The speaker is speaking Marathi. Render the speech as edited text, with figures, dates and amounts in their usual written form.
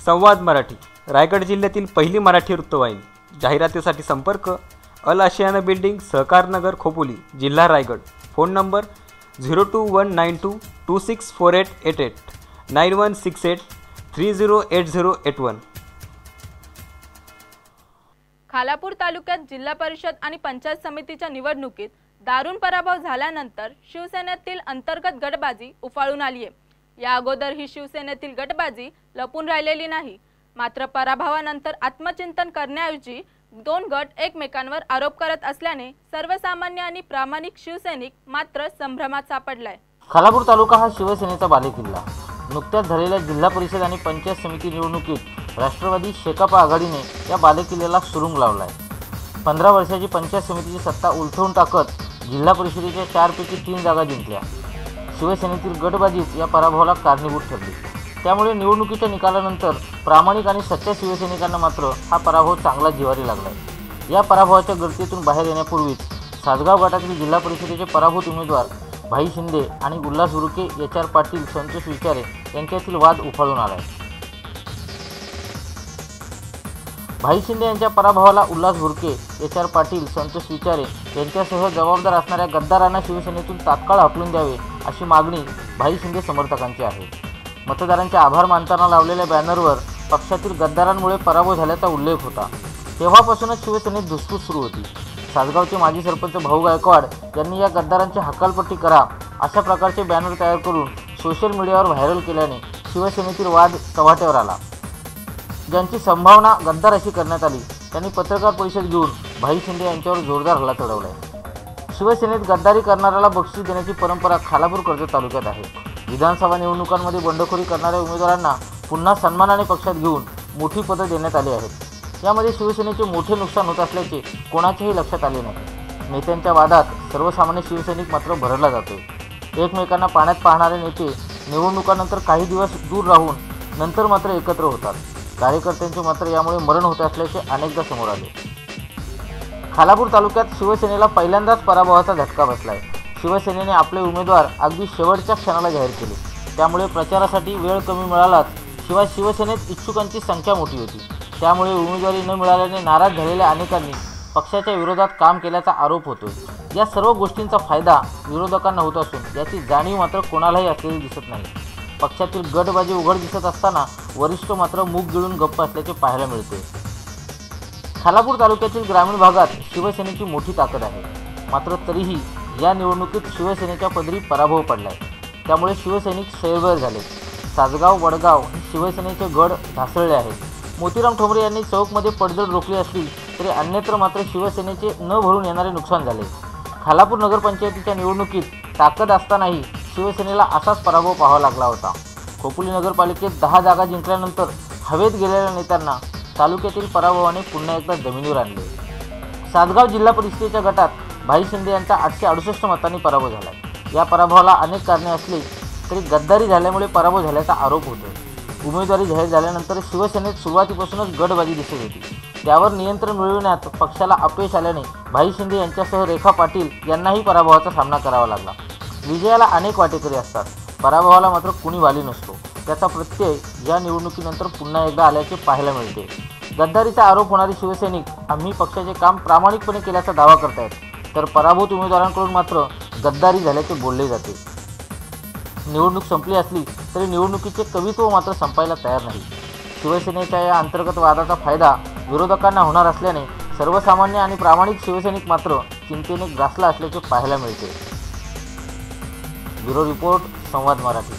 संवाद मराठी, रायगड जिल्ह्यातील पहिली मराठी वृत्तवाहिनी। जाहिरातीसाठी संपर्क अल आशियाना बिल्डिंग, सहकार नगर, खोपोली, जिल्हा रायगड। Phone number 0219226488 9168308081। खालापूर तालुक्यात जिल्हा परिषद आणि पंचायत समितीच्या निवडणुकीत दारुण पराभव झाल्यानंतर शिवसेनेतील अंतर्गत गटबाजी उफाळून आली आहे। या अगोदर ही शिवसेनेतील गटबाजी लपून राहिलेली नाही। मात्र पराभवानंतर आत्मचिंतन करण्याऐवजी दोन गट एकमेकांवर आरोप करत असल्याने सर्वसामान्य आणि प्रामाणिक शिवसैनिक मात्र संभ्रमात सापडलाय। खालापूर तालुका हा शिवसेनेचा बालेकिल्ला। नुकत्याच झालेल्या जिल्हा परिषद आणि पंचायत समिती निवडणुकीत राष्ट्रवादी शेकाप आघाडीने या बालेकिल्ल्याला सुरुंग लावलाय। 15 वर्षाची पंचायत समितीची सत्ता उलथवून टाकत जिल्हा परिषदेच्या 4 पैकी 3 जागा जिंकल्या। शिवसेनेतील गटबाजीच या पराभवाला कारणीभूत ठरली। त्यामुळे निवडणुकीच्या निकालानंतर प्रामाणिक आणि सच्च्या शिवसैनिकांना मात्र हा पराभव चांगला जिव्हारी लागलाय। या पराभवाच्या गर्दीतून बाहेर येण्यापूर्वीच सासगाव गटातील जिल्हा परिषदेचे पराभूत उमेदवार भाई शिंदे आणि उल्हास हुरुके, HR पाटील, संतोष विचारे यांच्यातील वाद उफाळून आलाय। भाई शिंदे यांच्या पराभवाला उल्हास हुरुके, HR पाटील, संतोष विचारे यांच्यासह जबाबदार असणाऱ्या गद्दारांना शिवसेनेतून तात्काळ हकलून द्यावे अशी मागणी भाई शिंदे समर्थकांची आहे। मतदारांचे आभार मानताना लावलेल्या बॅनरवर पक्षातील गद्दारांमुळे पराभव झाल्याचा उल्लेख होता। तेव्हापासूनच शिवसेनेत धुसफूस सुरू होती। सासगावचे माजी सरपंच भाऊ गायकवाड यांनी या गद्दारांची हकालपट्टी करा अशा प्रकारचे बॅनर तयार करून सोशल मीडियावर व्हायरल केल्याने शिवसेनेतील वाद चव्हाट्यावर आला। ज्यांची संभावना गद्दार अशी करण्यात आली त्यांनी पत्रकार परिषद घेऊन भाई शिंदे यांच्यावर जोरदार हल्ला चढवलाय। शिवसेनेत गद्दारी करणाऱ्याला बक्षीस देण्याची परंपरा खालापूर कर्जत तालुक्यात आहे। विधानसभा निवडणुकांमध्ये बंडखोरी करणाऱ्या उमेदवारांना पुन्हा सन्मानाने पक्षात घेऊन मोठी पदं देण्यात आली आहेत। यामध्ये शिवसेनेचे मोठे नुकसान होत असल्याचे कोणाच्याही लक्षात आले नाही। नेत्यांच्या वादात सर्वसामान्य शिवसैनिक मात्र भरडला जातोय। एकमेकांना पाण्यात पाहणारे नेते निवडणुकानंतर काही दिवस दूर राहून नंतर मात्र एकत्र होतात। कार्यकर्त्यांचे मात्र यामुळे मरण होत असल्याचे अनेकदा समोर आले। खालापूर तालुक्यात शिवसेनेला पहिल्यांदाच पराभवाचा झटका बसलाय। शिवसेनेने आपले उमेदवार अगदी शेवटच्या क्षणाला जाहीर केले। त्यामुळे प्रचारासाठी वेळ कमी मिळालाच, शिवाय शिवसेनेत इच्छुकांची संख्या मोठी होती। त्यामुळे उमेदवारी न मिळाल्याने नाराज झालेल्या अनेकांनी पक्षाच्या विरोधात काम केल्याचा आरोप होतोय। या सर्व गोष्टींचा फायदा विरोधकांना होत असून याची जाणीव मात्र कोणालाही असलेली दिसत नाही। पक्षातील गटबाजी उघड दिसत असताना वरिष्ठ मात्र मूग गिळून गप्प असल्याचे पाहायला मिळते। खालापूर तालुक्यातील ग्रामीण भागात शिवसेनेची मोठी ताकद आहे। मात्र तरीही या निवडणुकीत शिवसेनेच्या पदरी पराभव पडलाय। त्यामुळे शिवसैनिक सैरभैर झाले। सासगाव, वडगाव हे शिवसेनेचे गड ढासळले आहेत। मोतीराम ठोंबरे यांनी चौकमध्ये पडझड रोखली असली तरी अन्यत्र मात्र शिवसेनेचे न भरून येणारे नुकसान झाले। खालापूर नगरपंचायतीच्या निवडणुकीत ताकद असतानाही शिवसेनेला असाच पराभव पाहावा लागला होता। खोपोली नगरपालिकेत 10 जागा जिंकल्यानंतर हवेत गेलेल्या नेत्यांना तालुक्यातील पराभवाने पुन्हा एकदा जमिनीवर आणले। सासगाव जिल्हा परिषदेच्या गटात भाई शिंदे यांचा 868 मतांनी पराभव झाला। या पराभवाला अनेक कारणे असली तरी गद्दारी झाल्यामुळे पराभव झाल्याचा आरोप होतो। उमेदवारी जाहीर झाल्यानंतर शिवसेनेत सुरुवातीपासूनच गटबाजी दिसत होती। त्यावर नियंत्रण मिळविण्यात पक्षाला अपयश आल्याने भाई शिंदे यांच्यासह रेखा पाटील यांनाही पराभवाचा सामना करावा लागला। विजयाला अनेक वाटेकरी असतात, पराभवाला मात्र कुणी वाली नसतो। त्याचा प्रत्यय या निवडणुकीनंतर पुन्हा एकदा आल्याचे पाहायला मिळते। गद्दारीचा आरोप होणारे शिवसैनिक आम्ही पक्षाचे काम प्रामाणिकपणे केल्याचा दावा करतायत, तर पराभूत उमेदवारांकडून मात्र गद्दारी झाल्याचे बोलले जाते। निवडणूक संपली असली तरी निवडणुकीचे कवित्व मात्र संपायला तयार नाही। शिवसेनेच्या या अंतर्गत वादाचा फायदा विरोधकांना होणार असल्याने सर्वसामान्य आणि प्रामाणिक शिवसैनिक मात्र चिंतेने ग्रासला असल्याचे पाहायला मिळते। ब्युरो रिपोर्ट, संवाद मराठी।